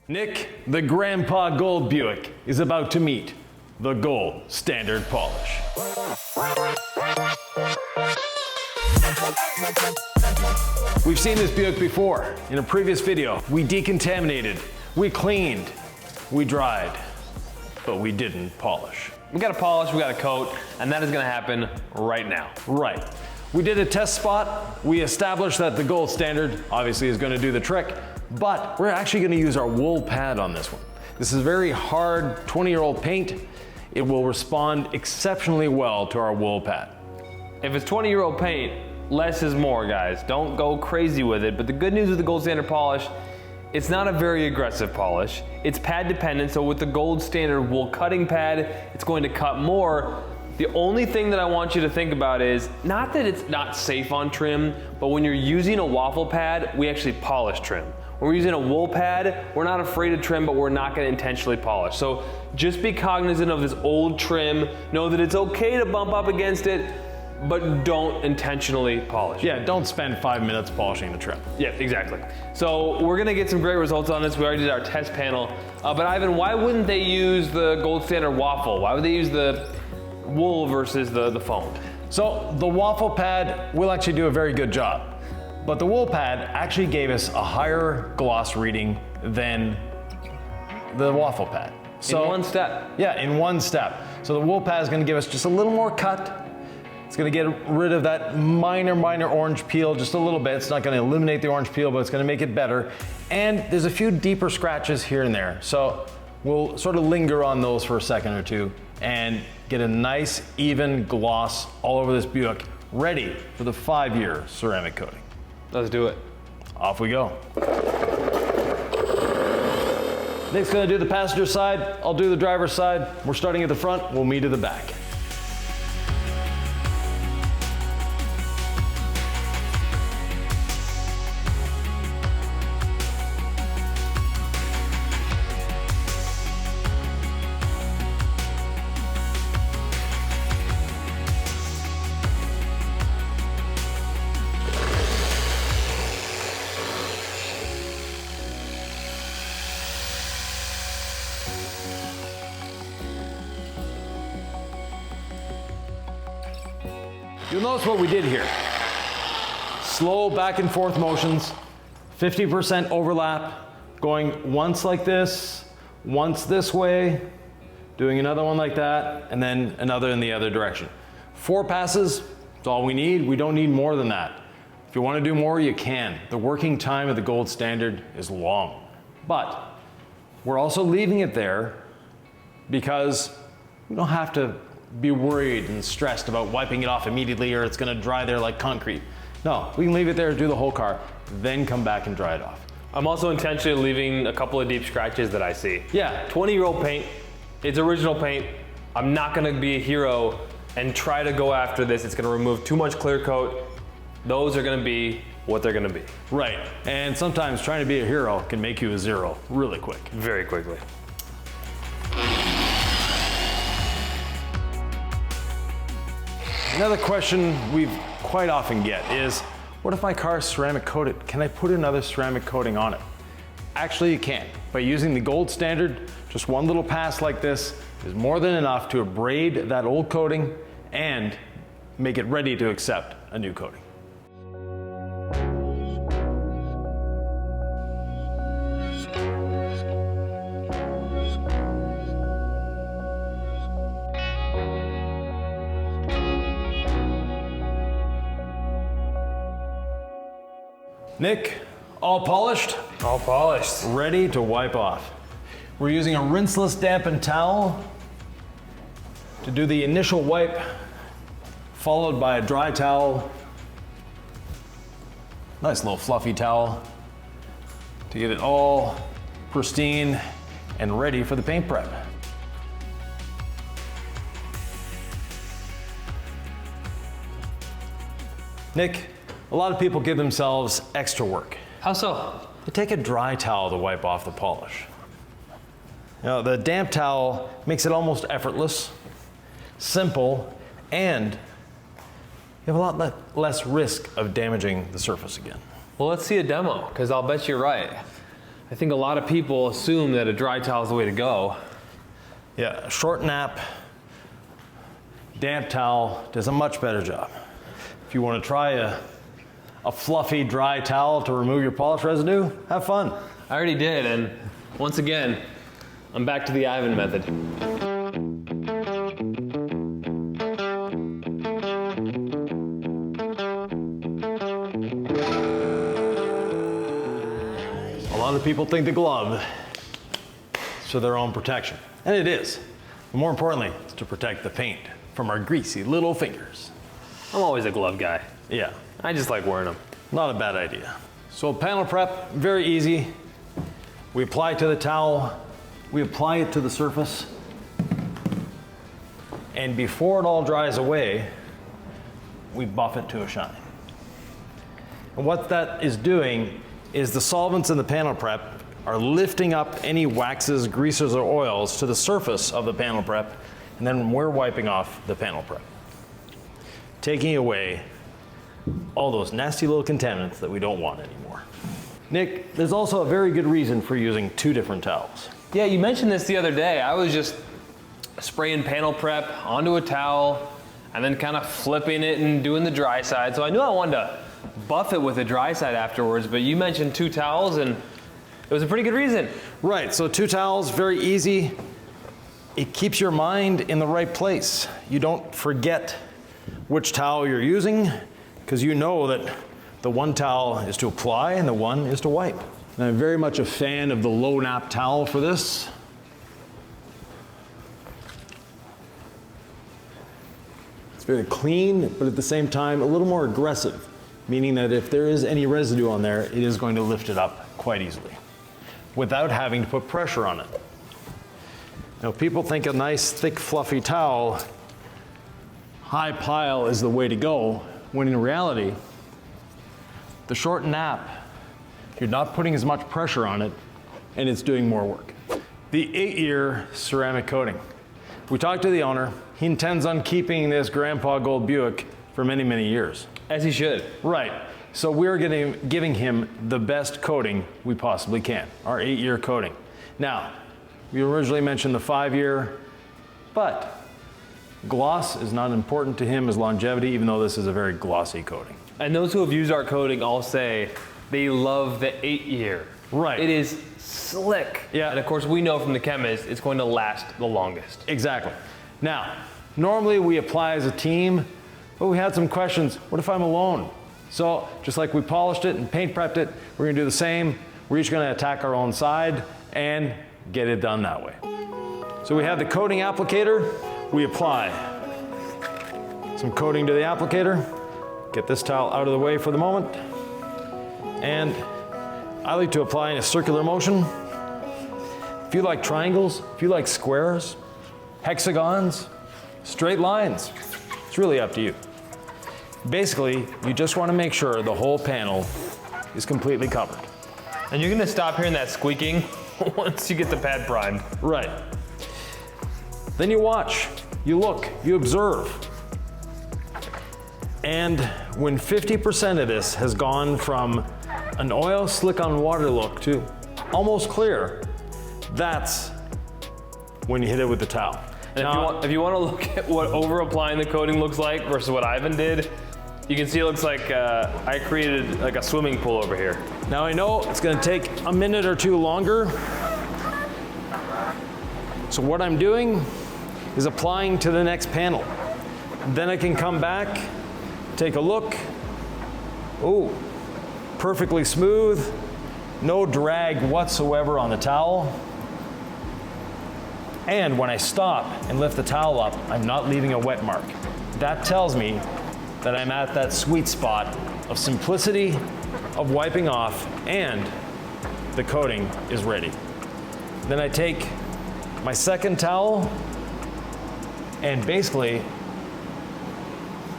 Nick, the Grandpa Gold Buick, is about to meet the gold standard polish. We've seen this Buick before. In a previous video, we decontaminated, we cleaned, we dried, but we didn't polish. We got to polish, we got to coat, and that is going to happen right now. Right. We did a test spot. We established that the gold standard obviously is going to do the trick, but we're actually going to use our wool pad on this one. This is very hard 20-year-old paint. It will respond exceptionally well to our wool pad. If it's 20-year-old paint, less is more, guys. Don't go crazy with it, but the good news with the gold standard polish, it's not a very aggressive polish. It's pad dependent, so with the gold standard wool cutting pad, it's going to cut more. The only thing that I want you to think about is, not that it's not safe on trim, but when you're using a waffle pad, we actually polish trim. When we're using a wool pad, we're not afraid of trim, but we're not gonna intentionally polish. So just be cognizant of this old trim, know that it's okay to bump up against it, but don't intentionally polish. Yeah, don't spend 5 minutes polishing the trim. Yeah, exactly. So we're gonna get some great results on this. We already did our test panel. But Ivan, why wouldn't they use the gold standard waffle? Why would they use the wool versus the foam? So the waffle pad will actually do a very good job, but the wool pad actually gave us a higher gloss reading than the waffle pad. So, in one step. Yeah, in one step. So the wool pad is gonna give us just a little more cut. It's gonna get rid of that minor orange peel, just a little bit. It's not gonna eliminate the orange peel, but it's gonna make it better. And there's a few deeper scratches here and there. So we'll sort of linger on those for a second or two and get a nice, even gloss all over this Buick, ready for the 5-year ceramic coating. Let's do it. Off we go. Nick's gonna do the passenger side, I'll do the driver's side. We're starting at the front, we'll meet at the back. You'll notice what we did here. Slow back and forth motions, 50% overlap, going once like this, once this way, doing another one like that, and then another in the other direction. 4 passes, that's all we need. We don't need more than that. If you want to do more, you can. The working time of the gold standard is long, but we're also leaving it there because we don't have to be worried and stressed about wiping it off immediately or it's gonna dry there like concrete. No, we can leave it there, do the whole car, then come back and dry it off. I'm also intentionally leaving a couple of deep scratches that I see. Yeah. 20-year-old paint, it's original paint. I'm not gonna be a hero and try to go after this. It's gonna remove too much clear coat. Those are gonna be what they're gonna be. Right, and sometimes trying to be a hero can make you a zero really quick. Very quickly. Another question we quite often get is, what if my car is ceramic coated? Can I put another ceramic coating on it? Actually, you can. By using the gold standard, just one little pass like this is more than enough to abrade that old coating and make it ready to accept a new coating. Nick, all polished? All polished. Ready to wipe off. We're using a rinseless dampened towel to do the initial wipe, followed by a dry towel. Nice little fluffy towel to get it all pristine and ready for the paint prep. Nick, a lot of people give themselves extra work. How so? They take a dry towel to wipe off the polish. Now, the damp towel makes it almost effortless, simple, and you have a lot less risk of damaging the surface again. Well, let's see a demo, because I'll bet you're right. I think a lot of people assume that a dry towel is the way to go. Yeah, a short nap, damp towel does a much better job. If you want to try a fluffy dry towel to remove your polish residue, have fun. I already did, and once again, I'm back to the Ivan method. A lot of people think the glove is for their own protection, and it is. But more importantly, it's to protect the paint from our greasy little fingers. I'm always a glove guy. Yeah, I just like wearing them. not a bad idea. So panel prep, very easy. We apply it to the towel, we apply it to the surface, and before it all dries away, we buff it to a shine. And what that is doing is the solvents in the panel prep are lifting up any waxes, greases, or oils to the surface of the panel prep, and then we're wiping off the panel prep, taking away all those nasty little contaminants that we don't want anymore. Nick, there's also a very good reason for using two different towels. Yeah, you mentioned this the other day. I was just spraying panel prep onto a towel and then kind of flipping it and doing the dry side. So I knew I wanted to buff it with the dry side afterwards, but you mentioned two towels and it was a pretty good reason. Right, so two towels, very easy. It keeps your mind in the right place. You don't forget which towel you're using because you know that the one towel is to apply and the one is to wipe. And I'm very much a fan of the low nap towel for this. It's very clean, but at the same time, a little more aggressive, meaning that if there is any residue on there, it is going to lift it up quite easily without having to put pressure on it. Now, people think a nice, thick, fluffy towel, high pile is the way to go, when in reality, the short nap, you're not putting as much pressure on it, and it's doing more work. The 8-year ceramic coating. We talked to the owner. He intends on keeping this Grandpa Gold Buick for many, many years. As he should. Right. So we're giving him the best coating we possibly can, our 8-year coating. Now, we originally mentioned the 5-year, but gloss is not important to him as longevity, even though this is a very glossy coating. And those who have used our coating all say they love the 8-year. Right. It is slick. Yeah. And of course, we know from the chemist, it's going to last the longest. Exactly. Now, normally we apply as a team, but we had some questions. What if I'm alone? So just like we polished it and paint prepped it, we're gonna do the same. We're each gonna attack our own side and get it done that way. So we have the coating applicator. We apply some coating to the applicator. Get this towel out of the way for the moment. And I like to apply in a circular motion. If you like triangles, if you like squares, hexagons, straight lines, it's really up to you. Basically, you just want to make sure the whole panel is completely covered. And you're gonna stop hearing that squeaking once you get the pad primed. Right. Then you watch, you look, you observe. And when 50% of this has gone from an oil slick on water look to almost clear, that's when you hit it with the towel. And if you want to look at what over applying the coating looks like versus what Ivan did, you can see it looks like I created like a swimming pool over here. Now I know it's going to take a minute or two longer. So what I'm doing is applying to the next panel. Then I can come back, take a look. Oh, perfectly smooth, no drag whatsoever on the towel. And when I stop and lift the towel up, I'm not leaving a wet mark. That tells me that I'm at that sweet spot of simplicity, of wiping off, and the coating is ready. Then I take my second towel, and basically,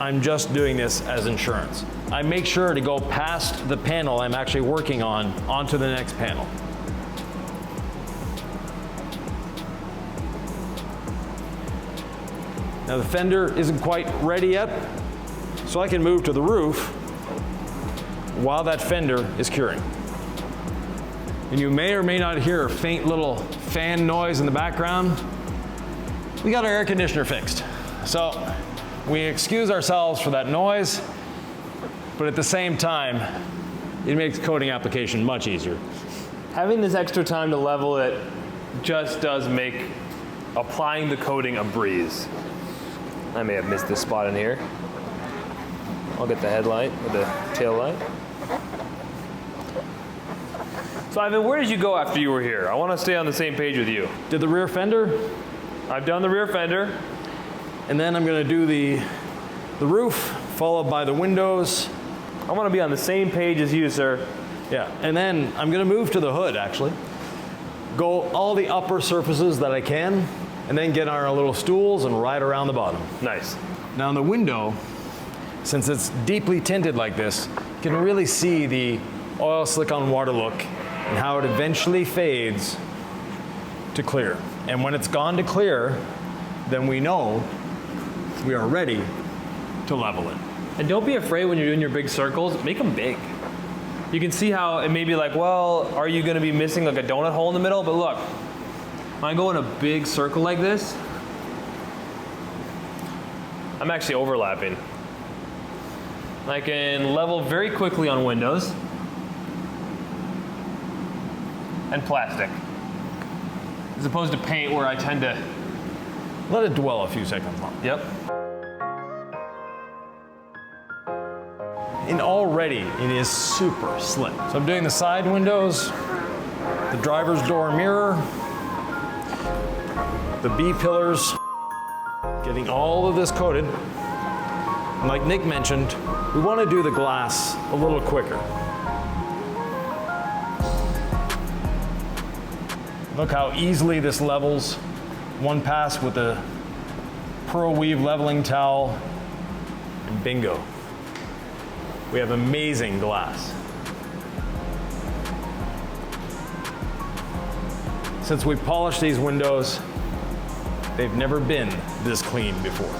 I'm just doing this as insurance. I make sure to go past the panel I'm actually working on onto the next panel. Now the fender isn't quite ready yet, so I can move to the roof while that fender is curing. and you may or may not hear a faint little fan noise in the background, we got our air conditioner fixed. So we excuse ourselves for that noise, but at the same time, it makes coating application much easier. Having this extra time to level it just does make applying the coating a breeze. I may have missed this spot in here. I'll get the headlight or the tail light. So Ivan, where did you go after you were here? I want to stay on the same page with you. Did the rear fender, I've done the rear fender. and then I'm gonna do the roof, followed by the windows. I want to be on the same page as you, sir. Yeah, and then I'm gonna move to the hood actually. Go all the upper surfaces that I can, and then get on our little stools and ride around the bottom. Nice. Now in the window, since it's deeply tinted like this, you can really see the oil slick on water look and how it eventually fades to clear. And when it's gone to clear, then we know we are ready to level it. And don't be afraid when you're doing your big circles, make them big. You can see how it may be like, well, are you gonna be missing like a donut hole in the middle? But look, when I go in a big circle like this, I'm actually overlapping. I can level very quickly on windows and plastic, as opposed to paint where I tend to. Let it dwell a few seconds longer. Yep. And already it is super slick. So I'm doing the side windows, the driver's door mirror, the B-pillars, getting all of this coated. And like Nick mentioned, we want to do the glass a little quicker. Look how easily this levels. One pass with the Pearl Weave leveling towel, and bingo. We have amazing glass. Since we polished these windows, they've never been this clean before.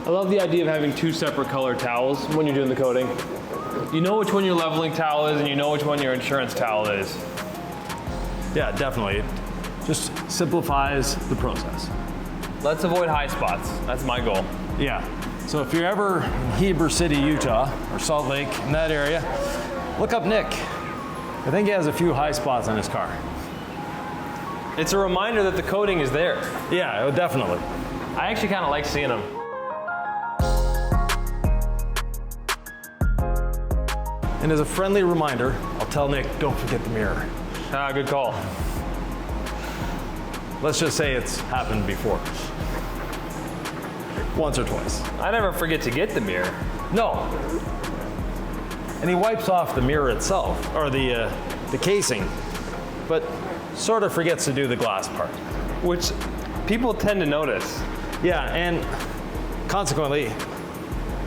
I love the idea of having two separate color towels when you're doing the coating. You know which one your leveling towel is and you know which one your insurance towel is. Yeah, definitely. It just simplifies the process. Let's avoid high spots. That's my goal. Yeah. So if you're ever in Heber City, Utah, or Salt Lake, in that area, look up Nick. I think he has a few high spots on his car. It's a reminder that the coating is there. Yeah, definitely. I actually kind of like seeing them. And as a friendly reminder, I'll tell Nick, don't forget the mirror. Ah, good call. Let's just say it's happened before. Once or twice. I never forget to get the mirror. No. And he wipes off the mirror itself, or the casing, but sort of forgets to do the glass part. Which people tend to notice. Yeah, and consequently,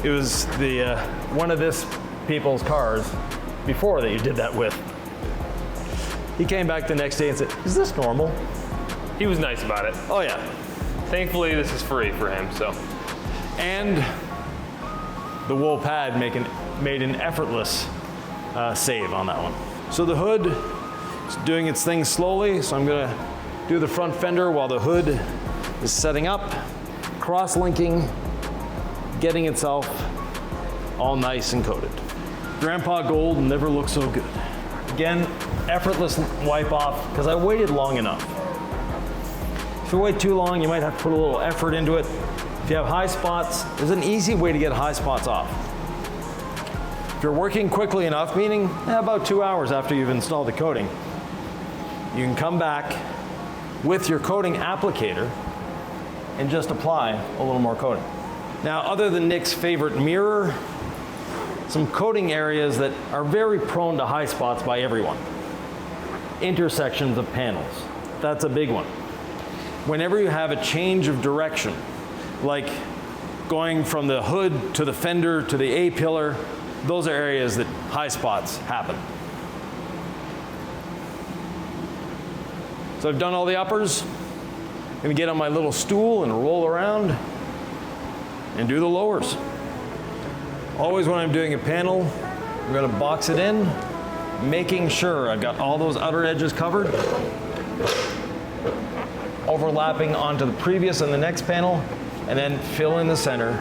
it was the one of this people's cars before that you did that with. He came back the next day and said, "Is this normal?" He was nice about it. Oh yeah. Thankfully, this is free for him, so. And the wool pad made an effortless save on that one. So the hood is doing its thing slowly, so I'm gonna do the front fender while the hood is setting up, cross-linking, getting itself all nice and coated. Grandpa Gold never looked so good. Again, effortless wipe off, because I waited long enough. If you wait too long, you might have to put a little effort into it. If you have high spots, there's an easy way to get high spots off. If you're working quickly enough, meaning about 2 hours after you've installed the coating, you can come back with your coating applicator and just apply a little more coating. Now, other than Nick's favorite mirror, some coating areas that are very prone to high spots by everyone. Intersections of panels. That's a big one. Whenever you have a change of direction, like going from the hood to the fender to the A-pillar, those are areas that high spots happen. So I've done all the uppers. I'm gonna get on my little stool and roll around and do the lowers. Always when I'm doing a panel, I'm gonna box it in making sure I've got all those outer edges covered, overlapping onto the previous and the next panel, and then fill in the center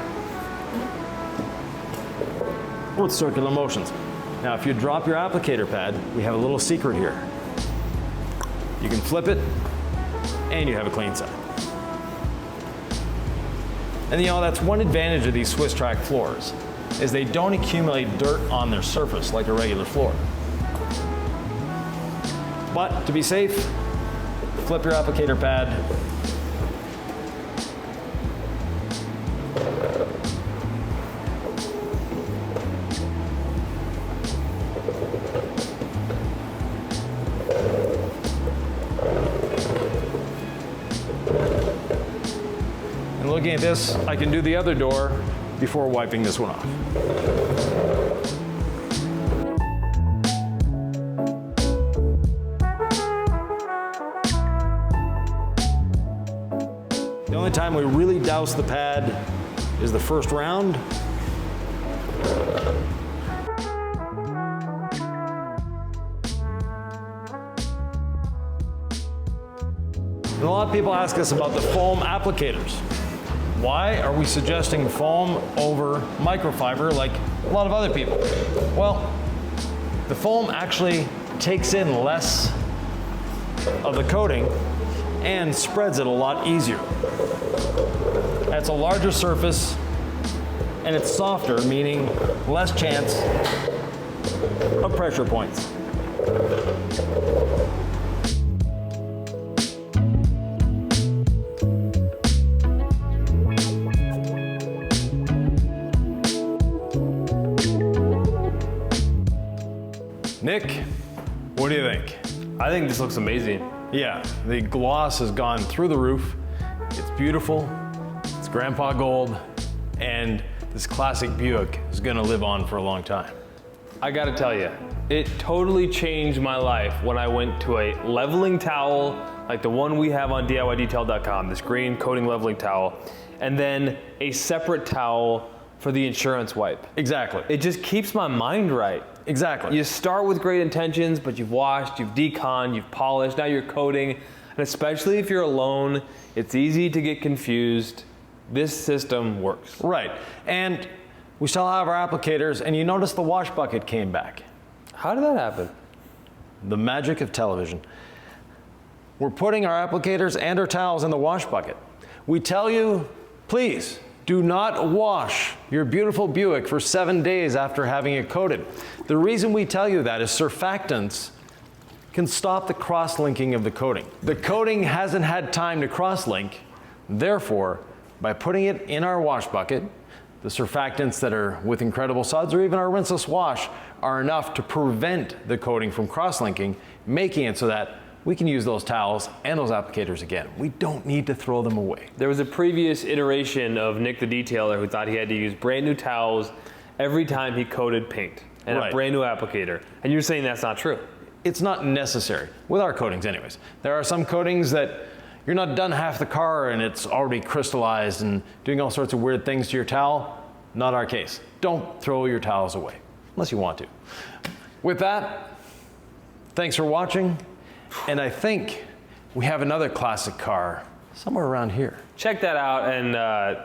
with circular motions. Now, if you drop your applicator pad, we have a little secret here. You can flip it, and you have a clean side. And you know, that's one advantage of these Swiss track floors, is they don't accumulate dirt on their surface like a regular floor. But to be safe, flip your applicator pad. And looking at this, I can do the other door before wiping this one off. The only time we really douse the pad is the first round. And a lot of people ask us about the foam applicators. Why are we suggesting foam over microfiber like a lot of other people? Well, the foam actually takes in less of the coating and spreads it a lot easier. It's a larger surface and it's softer, meaning less chance of pressure points. Nick, what do you think? I think this looks amazing. Yeah, the gloss has gone through the roof. It's beautiful, it's grandpa gold, and this classic Buick is gonna live on for a long time. I gotta tell you, it totally changed my life when I went to a leveling towel like the one we have on DIYdetail.com, this green coating leveling towel, and then a separate towel for the insurance wipe. Exactly. It just keeps my mind right. Exactly. You start with great intentions, but you've washed, you've deconned, you've polished, now you're coating, and especially if you're alone, it's easy to get confused. This system works. Right, and we still have our applicators, and you notice the wash bucket came back. How did that happen? The magic of television. We're putting our applicators and our towels in the wash bucket. We tell you, please, do not wash your beautiful Buick for 7 days after having it coated. The reason we tell you that is surfactants can stop the cross-linking of the coating. The coating hasn't had time to cross-link, therefore, by putting it in our wash bucket, the surfactants that are with Incredible Suds or even our rinseless wash are enough to prevent the coating from cross-linking, making it so that we can use those towels and those applicators again. We don't need to throw them away. There was a previous iteration of Nick the detailer who thought he had to use brand new towels every time he coated paint and a brand new applicator. And you're saying that's not true. It's not necessary, with our coatings anyways. There are some coatings that you're not done half the car and it's already crystallized and doing all sorts of weird things to your towel. Not our case. Don't throw your towels away, unless you want to. With that, thanks for watching. And I think we have another classic car somewhere around here. Check that out, and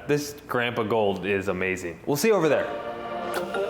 this Grandpa Gold is amazing. We'll see you over there.